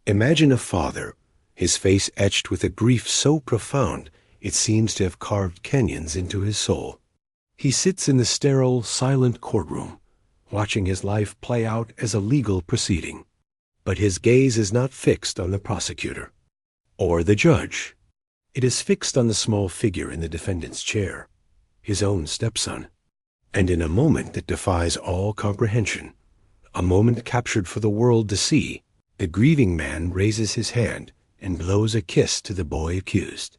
Imagine a father, his face etched with a grief so profound it seems to have carved canyons into his soul. He sits in the sterile, silent courtroom, watching his life play out as a legal proceeding. But his gaze is not fixed on the prosecutor or the judge. It is fixed on the small figure in the defendant's chair, his own stepson. And in a moment that defies all comprehension, a moment captured for the world to see, the grieving man raises his hand and blows a kiss to the boy accused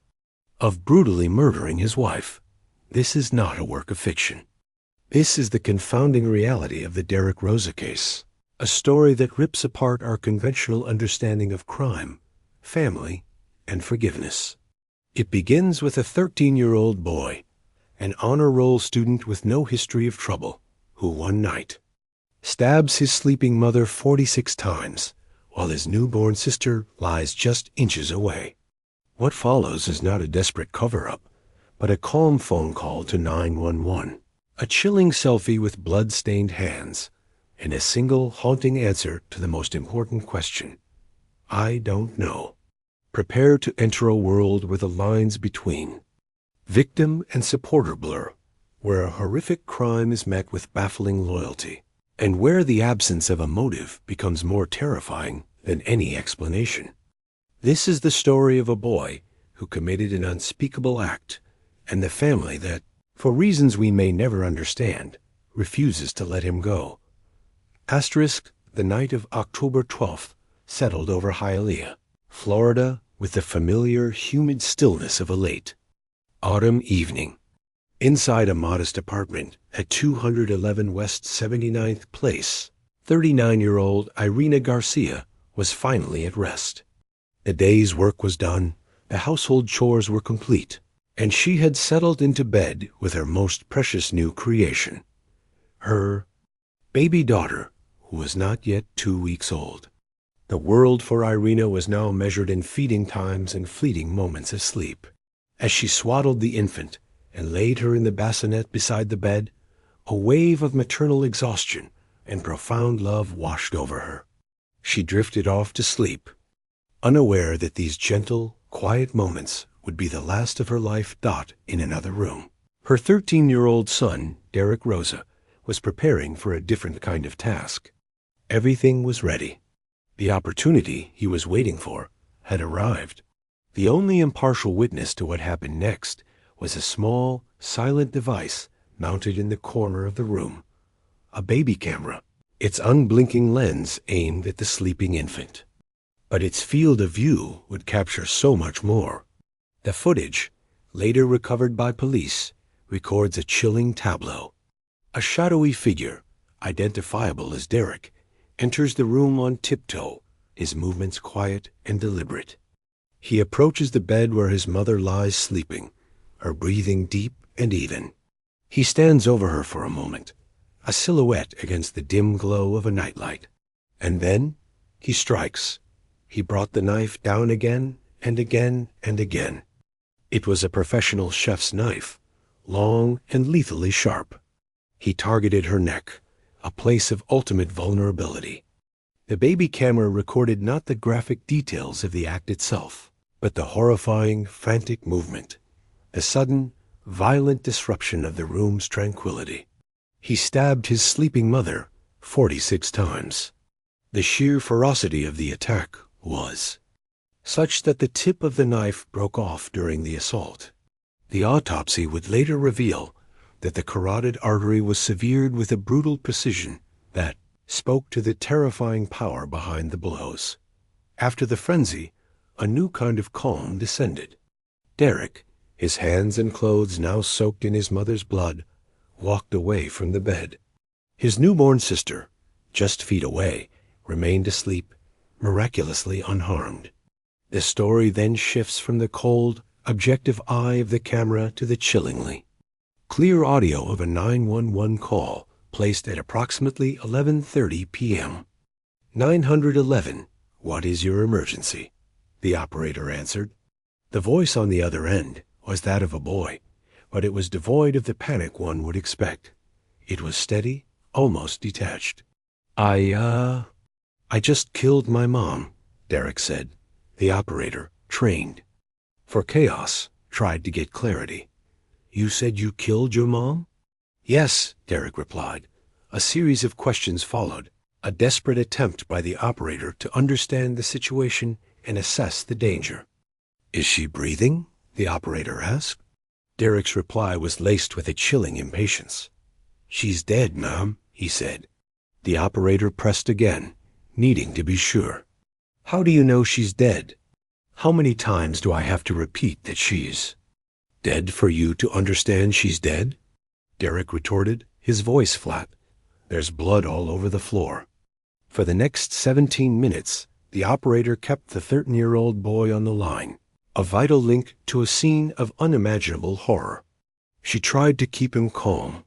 of brutally murdering his wife. This is not a work of fiction. This is the confounding reality of the Derek Rosa case, a story that rips apart our conventional understanding of crime, family, and forgiveness. It begins with a 13-year-old boy, an honor roll student with no history of trouble, who one night stabs his sleeping mother 46 times, while his newborn sister lies just inches away. What follows is not a desperate cover-up, but a calm phone call to 911, a chilling selfie with blood-stained hands, and a single haunting answer to the most important question: I don't know. Prepare to enter a world where the lines between victim and supporter blur, where a horrific crime is met with baffling loyalty, and where the absence of a motive becomes more terrifying than any explanation. This is the story of a boy who committed an unspeakable act, and the family that, for reasons we may never understand, refuses to let him go. Asterisk, the night of October 12th settled over Hialeah, Florida, with the familiar, humid stillness of a late autumn evening. Inside a modest apartment at 211 West 79th Place, 39-year-old Irina Garcia was finally at rest. The day's work was done, the household chores were complete, and she had settled into bed with her most precious new creation, her baby daughter, who was not yet 2 weeks old. The world for Irina was now measured in feeding times and fleeting moments of sleep. As she swaddled the infant and laid her in the bassinet beside the bed, a wave of maternal exhaustion and profound love washed over her. She drifted off to sleep, unaware that these gentle, quiet moments would be the last of her life dot in another room. Her 13-year-old son, Derek Rosa, was preparing for a different kind of task. Everything was ready. The opportunity he was waiting for had arrived. The only impartial witness to what happened next was a small, silent device mounted in the corner of the room, a baby camera, its unblinking lens aimed at the sleeping infant. But its field of view would capture so much more. The footage, later recovered by police, records a chilling tableau. A shadowy figure, identifiable as Derek, enters the room on tiptoe, his movements quiet and deliberate. He approaches the bed where his mother lies sleeping, her breathing deep and even. He stands over her for a moment, a silhouette against the dim glow of a nightlight. And then he strikes. He brought the knife down again and again and again. It was a professional chef's knife, long and lethally sharp. He targeted her neck, a place of ultimate vulnerability. The baby camera recorded not the graphic details of the act itself, but the horrifying, frantic movement, the sudden, violent disruption of the room's tranquility. He stabbed his sleeping mother 46 times. The sheer ferocity of the attack was such that the tip of the knife broke off during the assault. The autopsy would later reveal that the carotid artery was severed with a brutal precision that spoke to the terrifying power behind the blows. After the frenzy, a new kind of calm descended. Derek, his hands and clothes now soaked in his mother's blood, walked away from the bed. His newborn sister, just feet away, remained asleep, miraculously unharmed. The story then shifts from the cold, objective eye of the camera to the chillingly clear audio of a 911 call placed at approximately 11:30 p.m. 911, what is your emergency? The operator answered. The voice on the other end was that of a boy, but it was devoid of the panic one would expect. It was steady, almost detached. I just killed my mom. Derek said. The operator, trained for chaos, tried to get clarity. You said you killed your mom? Yes, Derek replied. A series of questions followed, a desperate attempt by the operator to understand the situation and assess the danger. Is she breathing? The operator asked. Derek's reply was laced with a chilling impatience. She's dead, ma'am, he said. The operator pressed again, needing to be sure. How do you know she's dead? How many times do I have to repeat that she's dead for you to understand she's dead? Derek retorted, his voice flat. There's blood all over the floor. For the next 17 minutes, the operator kept the 13-year-old boy on the line, a vital link to a scene of unimaginable horror. She tried to keep him calm,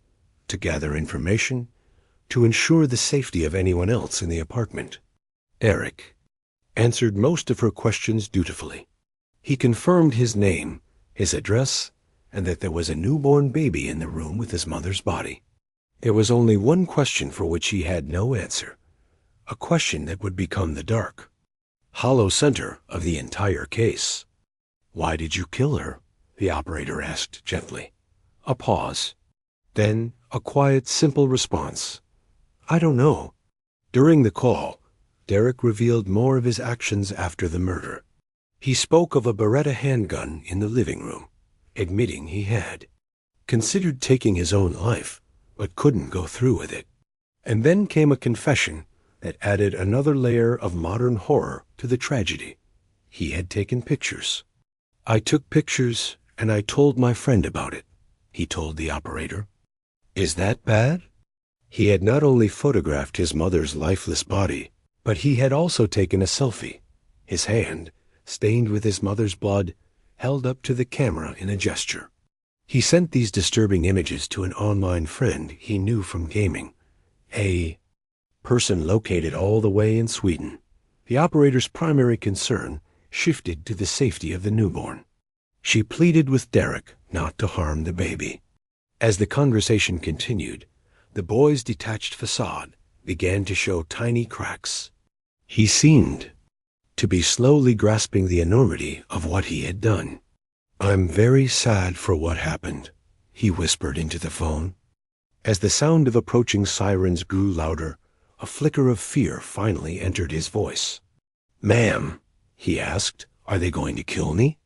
to gather information, to ensure the safety of anyone else in the apartment. Derek answered most of her questions dutifully. He confirmed his name, his address, and that there was a newborn baby in the room with his mother's body. There was only one question for which he had no answer, a question that would become the dark, hollow center of the entire case. Why did you kill her? The operator asked gently. A pause. Then a quiet, simple response. I don't know. During the call, Derek revealed more of his actions after the murder. He spoke of a Beretta handgun in the living room, admitting he had considered taking his own life, but couldn't go through with it. And then came a confession that added another layer of modern horror to the tragedy. He had taken pictures. I took pictures and I told my friend about it, he told the operator. Is that bad? He had not only photographed his mother's lifeless body, but he had also taken a selfie, his hand, stained with his mother's blood, held up to the camera in a gesture. He sent these disturbing images to an online friend he knew from gaming, a person located all the way in Sweden. The operator's primary concern shifted to the safety of the newborn. She pleaded with Derek not to harm the baby. As the conversation continued, the boy's detached facade began to show tiny cracks. He seemed to be slowly grasping the enormity of what he had done. I'm very sad for what happened, he whispered into the phone. As the sound of approaching sirens grew louder, a flicker of fear finally entered his voice. Ma'am, he asked, are they going to kill me?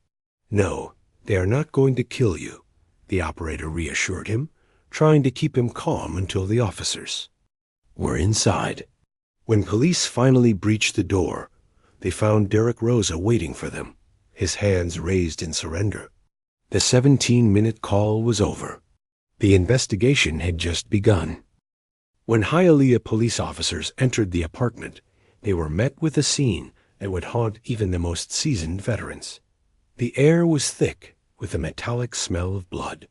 No, they are not going to kill you, the operator reassured him, trying to keep him calm until the officers were inside. When police finally breached the door, they found Derek Rosa waiting for them, his hands raised in surrender. The 17-minute call was over. The investigation had just begun. When Hialeah police officers entered the apartment, they were met with a scene that would haunt even the most seasoned veterans. The air was thick with a metallic smell of blood.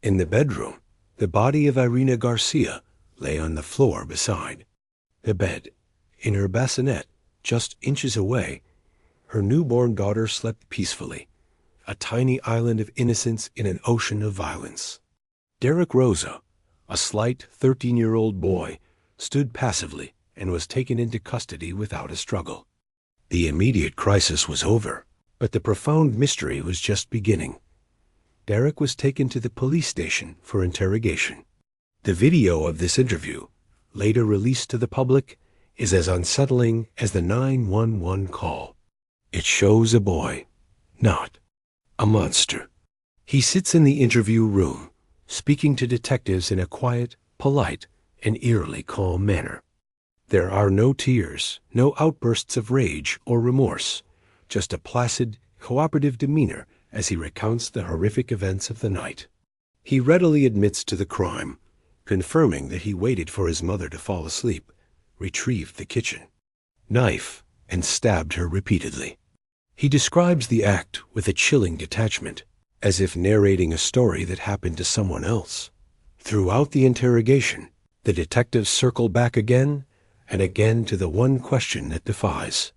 In the bedroom, the body of Irina Garcia lay on the floor beside the bed. In her bassinet, just inches away, her newborn daughter slept peacefully, a tiny island of innocence in an ocean of violence. Derek Rosa, a slight 13-year-old boy, stood passively and was taken into custody without a struggle. The immediate crisis was over, but the profound mystery was just beginning. Derek was taken to the police station for interrogation. The video of this interview, later released to the public, is as unsettling as the 911 call. It shows a boy, not a monster. He sits in the interview room, speaking to detectives in a quiet, polite, and eerily calm manner. There are no tears, no outbursts of rage or remorse, just a placid, cooperative demeanor as he recounts the horrific events of the night. He readily admits to the crime, confirming that he waited for his mother to fall asleep, retrieved the kitchen knife, and stabbed her repeatedly. He describes the act with a chilling detachment, as if narrating a story that happened to someone else. Throughout the interrogation, the detectives circle back again and again to the one question that defies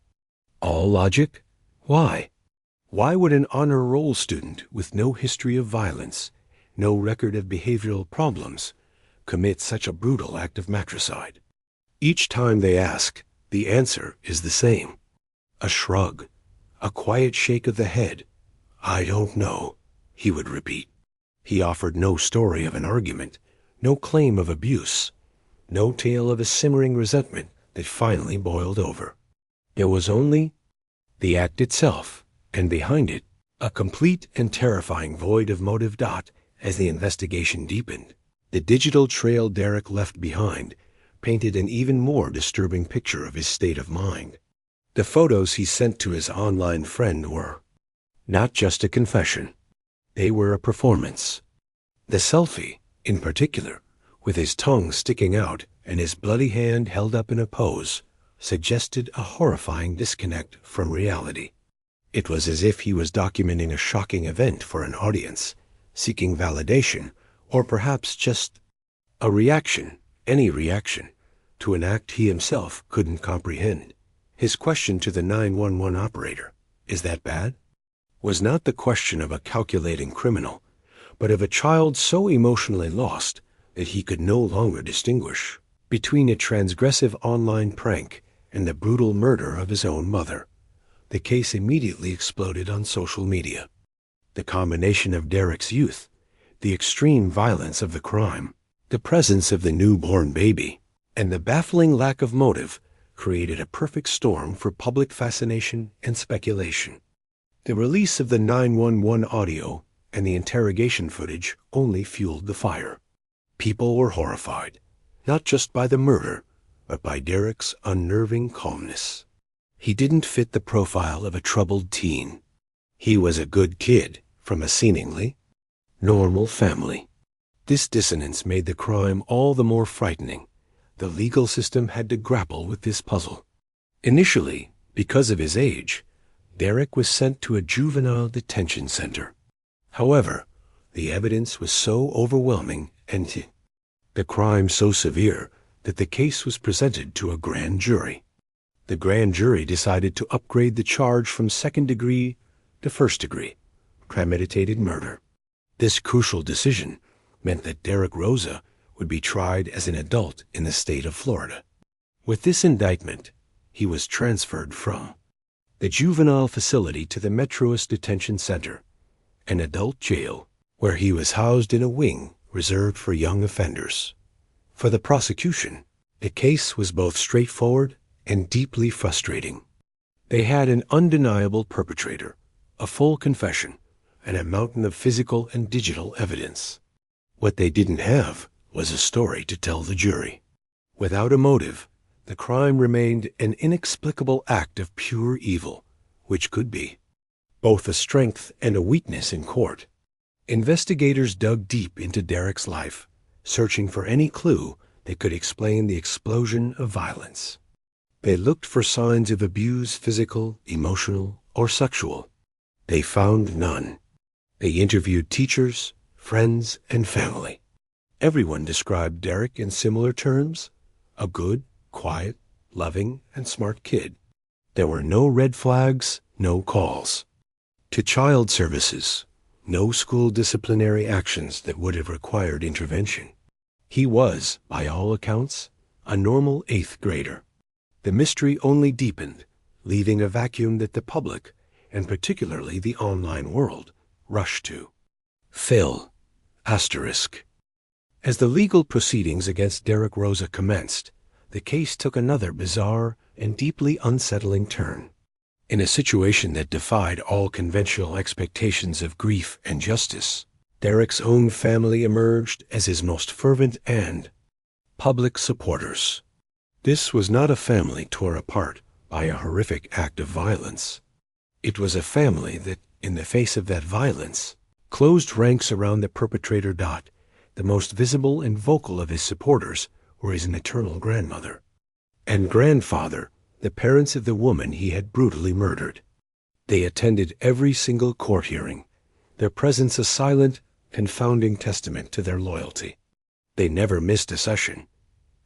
all logic. Why? Why would an honor roll student with no history of violence, no record of behavioral problems, commit such a brutal act of matricide? Each time they ask, the answer is the same. A shrug, a quiet shake of the head. "I don't know," he would repeat. He offered no story of an argument, no claim of abuse, no tale of a simmering resentment that finally boiled over. There was only the act itself, and behind it, a complete and terrifying void of motive. As the investigation deepened, the digital trail Derek left behind painted an even more disturbing picture of his state of mind. The photos he sent to his online friend were not just a confession. They were a performance. The selfie, in particular, with his tongue sticking out and his bloody hand held up in a pose, suggested a horrifying disconnect from reality. It was as if he was documenting a shocking event for an audience, seeking validation, or perhaps just a reaction, any reaction, to an act he himself couldn't comprehend. His question to the 911 operator, "Is that bad?" was not the question of a calculating criminal, but of a child so emotionally lost that he could no longer distinguish between a transgressive online prank and the brutal murder of his own mother. The case immediately exploded on social media. The combination of Derek's youth, the extreme violence of the crime, the presence of the newborn baby, and the baffling lack of motive created a perfect storm for public fascination and speculation. The release of the 911 audio and the interrogation footage only fueled the fire. People were horrified, not just by the murder, but by Derek's unnerving calmness. He didn't fit the profile of a troubled teen. He was a good kid from a seemingly normal family. This dissonance made the crime all the more frightening. The legal system had to grapple with this puzzle. Initially, because of his age, Derek was sent to a juvenile detention center. However, the evidence was so overwhelming and the crime so severe that the case was presented to a grand jury. The grand jury decided to upgrade the charge from second degree to first degree, premeditated murder. This crucial decision meant that Derek Rosa would be tried as an adult in the state of Florida. With this indictment, he was transferred from the juvenile facility to the Metroist Detention Center, an adult jail where he was housed in a wing reserved for young offenders. For the prosecution, the case was both straightforward and deeply frustrating. They had an undeniable perpetrator, a full confession, and a mountain of physical and digital evidence. What they didn't have was a story to tell the jury. Without a motive, the crime remained an inexplicable act of pure evil, which could be both a strength and a weakness in court. Investigators dug deep into Derek's life, searching for any clue that could explain the explosion of violence. They looked for signs of abuse, physical, emotional, or sexual. They found none. They interviewed teachers, friends, and family. Everyone described Derek in similar terms: a good, quiet, loving, and smart kid. There were no red flags, no calls to child services, no school disciplinary actions that would have required intervention. He was, by all accounts, a normal 8th grader. The mystery only deepened, leaving a vacuum that the public, and particularly the online world, rushed to fill. Asterisk. As the legal proceedings against Derek Rosa commenced, the case took another bizarre and deeply unsettling turn. In a situation that defied all conventional expectations of grief and justice, Derek's own family emerged as his most fervent and public supporters. This was not a family torn apart by a horrific act of violence. It was a family that, in the face of that violence, closed ranks around the perpetrator. The most visible and vocal of his supporters were his maternal grandmother and grandfather, the parents of the woman he had brutally murdered. They attended every single court hearing, their presence a silent, confounding testament to their loyalty. They never missed a session,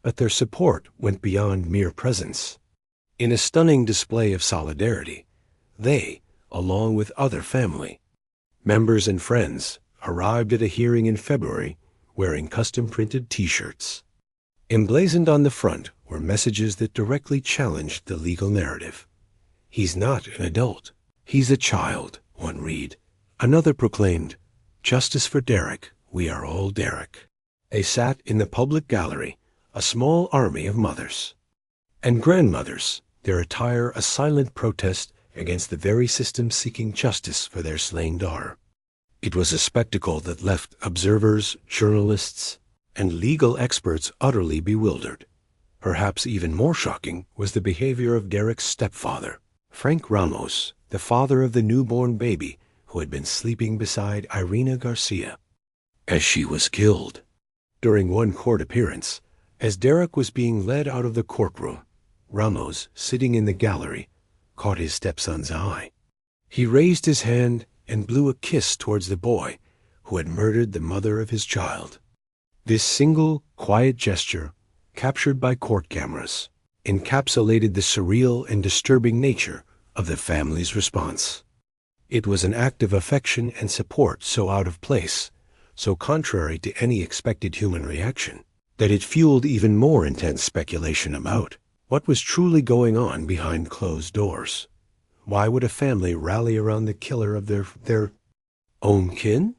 but their support went beyond mere presence. In a stunning display of solidarity, they, along with other family members and friends, arrived at a hearing in February wearing custom-printed T-shirts. Emblazoned on the front were messages that directly challenged the legal narrative. "He's not an adult. He's a child," one read. Another proclaimed, "Justice for Derek. We are all Derek." They sat in the public gallery, a small army of mothers and grandmothers, their attire a silent protest against the very system seeking justice for their slain daughter. It was a spectacle that left observers, journalists, and legal experts utterly bewildered. Perhaps even more shocking was the behavior of Derek's stepfather, Frank Ramos, the father of the newborn baby who had been sleeping beside Irina Garcia as she was killed. During one court appearance, as Derek was being led out of the courtroom, Ramos, sitting in the gallery, caught his stepson's eye. He raised his hand and blew a kiss towards the boy who had murdered the mother of his child. This single, quiet gesture, captured by court cameras, encapsulated the surreal and disturbing nature of the family's response. It was an act of affection and support so out of place, so contrary to any expected human reaction, that it fueled even more intense speculation about what was truly going on behind closed doors. Why would a family rally around the killer of their own kin?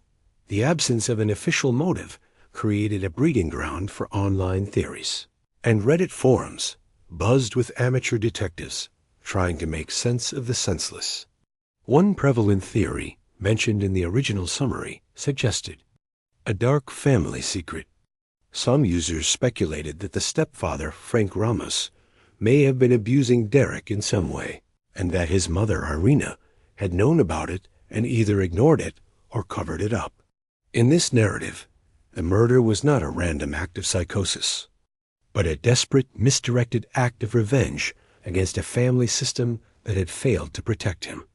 The absence of an official motive created a breeding ground for online theories, and Reddit forums buzzed with amateur detectives trying to make sense of the senseless. One prevalent theory, mentioned in the original summary, suggested a dark family secret. Some users speculated that the stepfather, Frank Ramos, may have been abusing Derek in some way, and that his mother, Irina, had known about it and either ignored it or covered it up. In this narrative, the murder was not a random act of psychosis, but a desperate, misdirected act of revenge against a family system that had failed to protect him.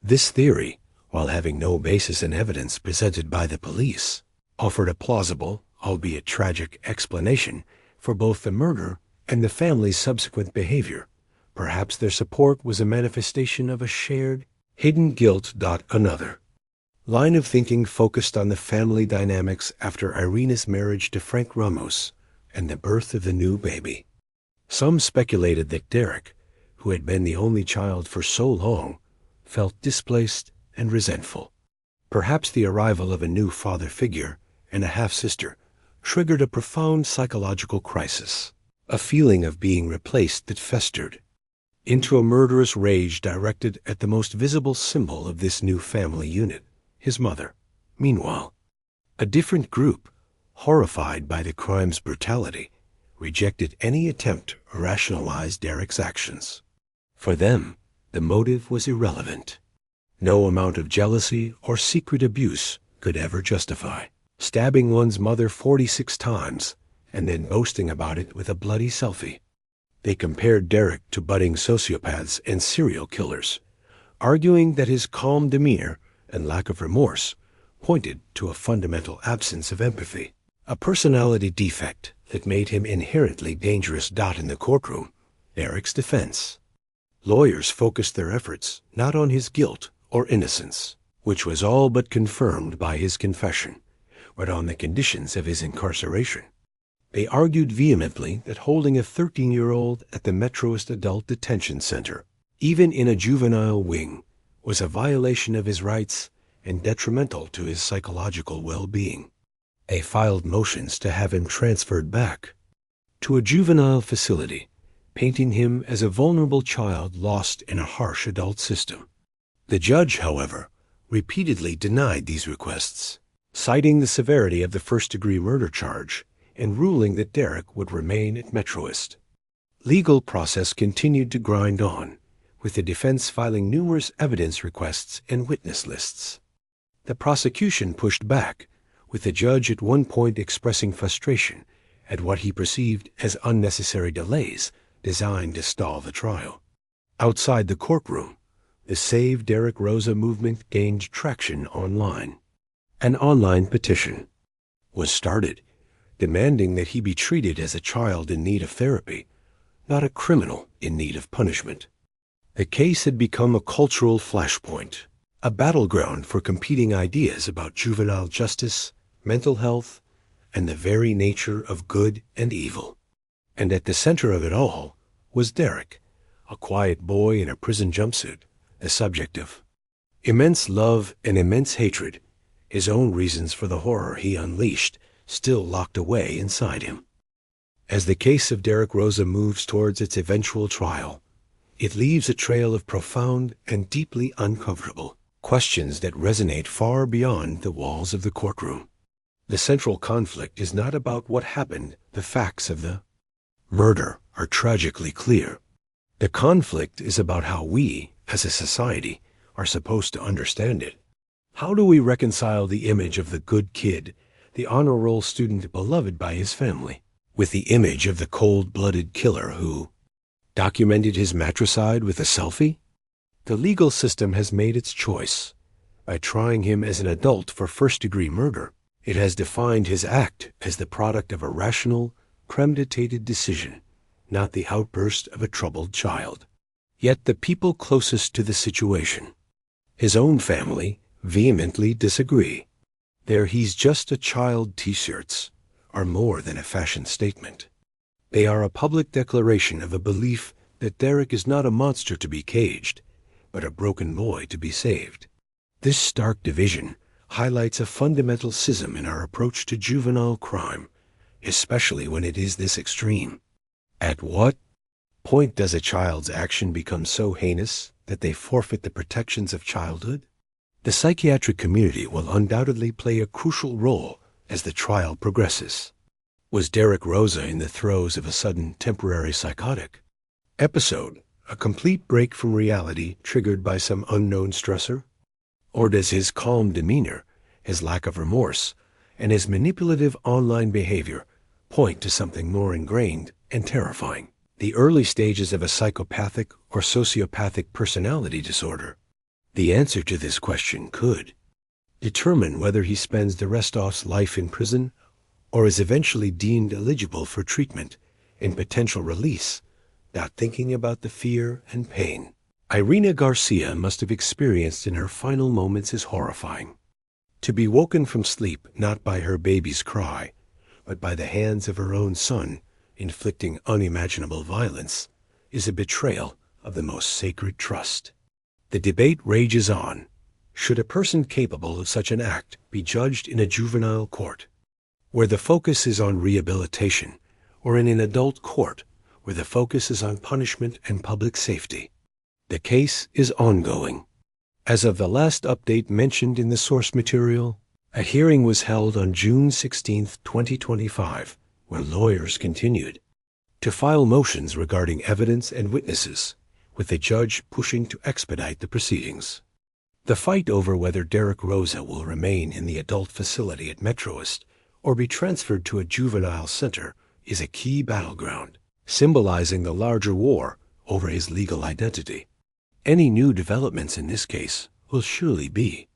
This theory, while having no basis in evidence presented by the police, offered a plausible, albeit tragic, explanation for both the murder and the family's subsequent behavior. Perhaps their support was a manifestation of a shared, hidden guilt. Another line of thinking focused on the family dynamics after Irina's marriage to Frank Ramos and the birth of the new baby. Some speculated that Derek, who had been the only child for so long, felt displaced and resentful. Perhaps the arrival of a new father figure and a half-sister triggered a profound psychological crisis, a feeling of being replaced that festered into a murderous rage directed at the most visible symbol of this new family unit, his mother. Meanwhile, a different group, horrified by the crime's brutality, rejected any attempt to rationalize Derek's actions. For them, the motive was irrelevant. No amount of jealousy or secret abuse could ever justify stabbing one's mother 46 times and then boasting about it with a bloody selfie. They compared Derek to budding sociopaths and serial killers, arguing that his calm demeanor and lack of remorse pointed to a fundamental absence of empathy, a personality defect that made him inherently dangerous. In the courtroom, Derek's defense lawyers focused their efforts not on his guilt or innocence, which was all but confirmed by his confession, but on the conditions of his incarceration. They argued vehemently that holding a 13-year-old at the Metroist Adult Detention Center, even in a juvenile wing, was a violation of his rights and detrimental to his psychological well-being. They filed motions to have him transferred back to a juvenile facility, painting him as a vulnerable child lost in a harsh adult system. The judge, however, repeatedly denied these requests, citing the severity of the first-degree murder charge and ruling that Derek would remain at Metroist. Legal process continued to grind on, with the defense filing numerous evidence requests and witness lists. The prosecution pushed back, with the judge at one point expressing frustration at what he perceived as unnecessary delays designed to stall the trial. Outside the courtroom, the Save Derek Rosa movement gained traction online. An online petition was started demanding that he be treated as a child in need of therapy, not a criminal in need of punishment. The case had become a cultural flashpoint, a battleground for competing ideas about juvenile justice, mental health, and the very nature of good and evil. And at the center of it all was Derek, a quiet boy in a prison jumpsuit, the subject of immense love and immense hatred, his own reasons for the horror he unleashed still locked away inside him. As the case of Derek Rosa moves towards its eventual trial, it leaves a trail of profound and deeply uncomfortable questions that resonate far beyond the walls of the courtroom. The central conflict is not about what happened. The facts of the murder are tragically clear. The conflict is about how we, as a society, are supposed to understand it. How do we reconcile the image of the good kid, the honor roll student beloved by his family, with the image of the cold-blooded killer who documented his matricide with a selfie? The legal system has made its choice. By trying him as an adult for first-degree murder, it has defined his act as the product of a rational, premeditated decision, not the outburst of a troubled child. Yet the people closest to the situation, his own family, vehemently disagree. Their "he's just a child" t-shirts are more than a fashion statement. They are a public declaration of a belief that Derek is not a monster to be caged, but a broken boy to be saved. This stark division highlights a fundamental schism in our approach to juvenile crime, especially when it is this extreme. At what point does a child's action become so heinous that they forfeit the protections of childhood? The psychiatric community will undoubtedly play a crucial role as the trial progresses. Was Derek Rosa in the throes of a sudden temporary psychotic episode, a complete break from reality triggered by some unknown stressor? Or does his calm demeanor, his lack of remorse, and his manipulative online behavior point to something more ingrained and terrifying? The early stages of a psychopathic or sociopathic personality disorder. The answer to this question could determine whether he spends the rest of his life in prison or is eventually deemed eligible for treatment and potential release, not thinking about the fear and pain Irina Garcia must have experienced in her final moments is horrifying. To be woken from sleep not by her baby's cry, but by the hands of her own son inflicting unimaginable violence, is a betrayal of the most sacred trust. The debate rages on. Should a person capable of such an act be judged in a juvenile court, where the focus is on rehabilitation, or in an adult court, where the focus is on punishment and public safety? The case is ongoing. As of the last update mentioned in the source material, a hearing was held on June 16, 2025, where lawyers continued to file motions regarding evidence and witnesses, with the judge pushing to expedite the proceedings. The fight over whether Derek Rosa will remain in the adult facility at Metroist or be transferred to a juvenile center is a key battleground, symbolizing the larger war over his legal identity. Any new developments in this case will surely be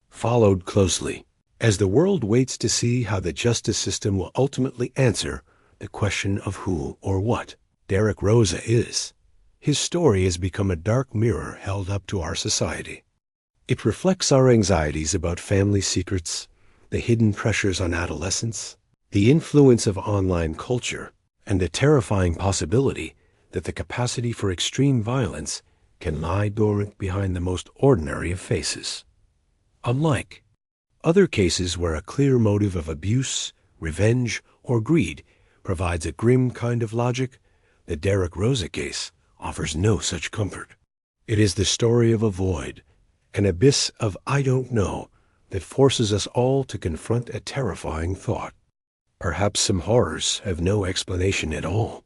followed closely, as the world waits to see how the justice system will ultimately answer the question of who or what Derek Rosa is. His story has become a dark mirror held up to our society. It reflects our anxieties about family secrets, the hidden pressures on adolescence, the influence of online culture, and the terrifying possibility that the capacity for extreme violence can lie dormant behind the most ordinary of faces. Unlike other cases where a clear motive of abuse, revenge, or greed provides a grim kind of logic, the Derek Rosa case offers no such comfort. It is the story of a void, an abyss of "I don't know," that forces us all to confront a terrifying thought. Perhaps some horrors have no explanation at all.